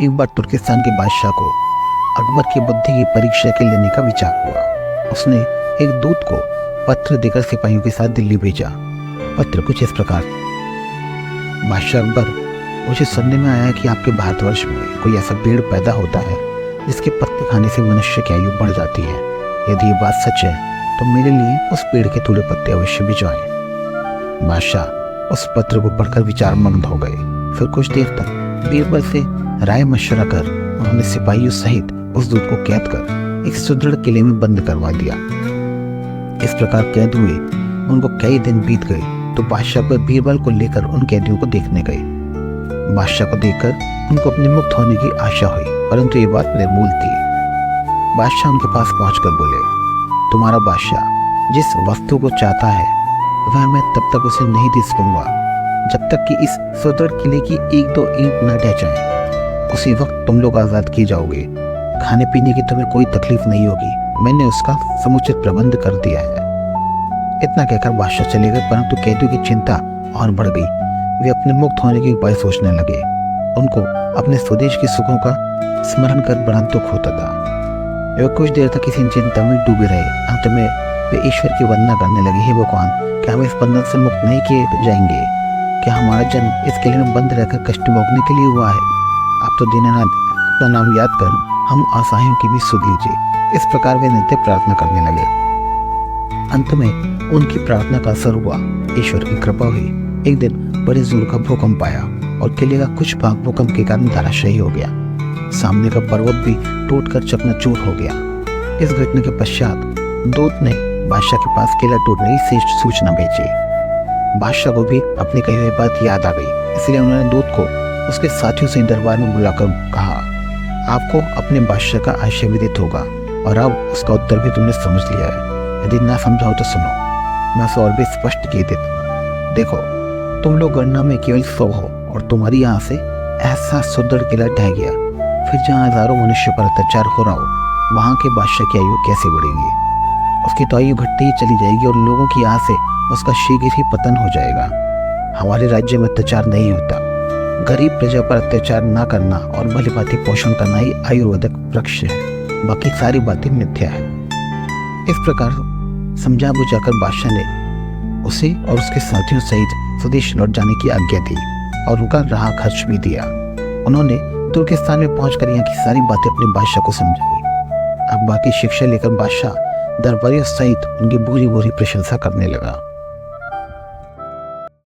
एक बार तुर्किस्तान के बादशाह को अकबर की बुद्धि की परीक्षा के लेने का विचार हुआ। उसने एक दूत को पत्र देकर सिपाहियों के साथ दिल्ली भेजा। पत्र कुछ इस प्रकार: बादशाह अकबर, मुझे सुनने में आया कि आपके भारतवर्ष में कोई ऐसा पेड़ पैदा होता है जिसके पत्ते खाने से मनुष्य की आयु बढ़ जाती है। यदि ये बात सच है तो मेरे लिए उस पेड़ के थोड़े पत्ते अवश्य भिजवाएं। बादशाह उस पत्र को पढ़कर विचार मग्न हो गए। फिर कुछ देर तक बीरबल से राय मशवरा कर उन्होंने सिपाहियों सहित उस दूत को कैद कर एक सुदृढ़ किले में बंद करवा दिया। इस प्रकार कैद हुए उनको कई दिन बीत गए तो बादशाह अकबर बीरबल को लेकर उन कैदियों को देखने गए। बादशाह को देखकर उनको अपने मुक्त होने की आशा हुई, परंतु ये बात निर्मूल थी। बादशाह उनके पास पहुंचकर बोले, तुम्हारा बादशाह जिस वस्तु को चाहता है वह मैं तब तक उसे नहीं दे सकूंगा जब तक कि इस सुदृढ़ किले की एक दो ईंट न ढह जाए। उसी वक्त तुम लोग आजाद किए जाओगे। खाने पीने की तुम्हें कोई तकलीफ नहीं होगी, मैंने उसका समुचित प्रबंध कर दिया है। इतना कहकर बादशाह चले गए, परंतु कैदियों की चिंता और बढ़ गई। वे अपने मुक्त होने के उपाय सोचने लगे। उनको अपने स्वदेश के सुखों का स्मरण कर बड़ा दुख होता था। वे कुछ देर तक इसी चिंता में डूबे रहे। अंत में वे ईश्वर की वंदना करने लगे, हे भगवान, क्या हम इस बंधन से मुक्त नहीं किए जाएंगे? क्या हमारा जन्म इस किले में बंद रहकर कष्ट भोगने के लिए हुआ है? आप तो दीनानाथ अपना नाम याद कर हम असहायों की भी सुध लीजिए। इस प्रकार वे नित्य प्रार्थना करने लगे। अंत में उनकी प्रार्थना का असर हुआ। ईश्वर की कृपा हुई। एक दिन बड़े जोर का भूकंप आया और किले का कुछ भाग भूकंप के कारण धराशायी हो गया। सामने का पर्वत भी टूटकर चकनाचूर हो गया। इस घटना के पश्चात दूत ने बादशाह के पास किला टूटने की सूचना भेजी। बादशाह को भी अपनी कही हुई बात याद आ गई, इसलिए उन्होंने दूत को उसके साथियों से दरबार में बुलाकर कहा, आपको अपने बादशाह का आशय विदित होगा और अब उसका उत्तर भी तुमने समझ लिया है। यदि ना समझाओ तो सुनो, मैं उसे और भी स्पष्ट किए देता हूँ। देखो, तुम लोग गणना में केवल 100 हो और तुम्हारी यहाँ से ऐसा सुदृढ़ किला ढह गया, फिर जहाँ हजारों मनुष्य पर अत्याचार हो रहा हो वहाँ के बादशाह की आयु कैसे बढ़ेगी? उसकी तो आयु घटती ही चली जाएगी और लोगों की यहाँ से उसका शीघ्र ही पतन हो जाएगा। हमारे राज्य में अत्याचार नहीं होता। गरीब प्रजा पर अत्याचार न करना और भली भांति पोषण करना ही आयुर्वेदिक वृक्ष है, बाकी सारी बातें मिथ्या है। इस प्रकार समझा बुझाकर बादशाह ने उसे और उसके साथियों सहित स्वदेश लौट जाने की आज्ञा दी और उनका राह खर्च भी दिया। उन्होंने तुर्किस्तान में पहुंचकर यहाँ की सारी बातें अपने बादशाह को समझाई। अब बाकी शिक्षा लेकर बादशाह दरबारियों सहित उनकी बुरी बुरी प्रशंसा करने लगा।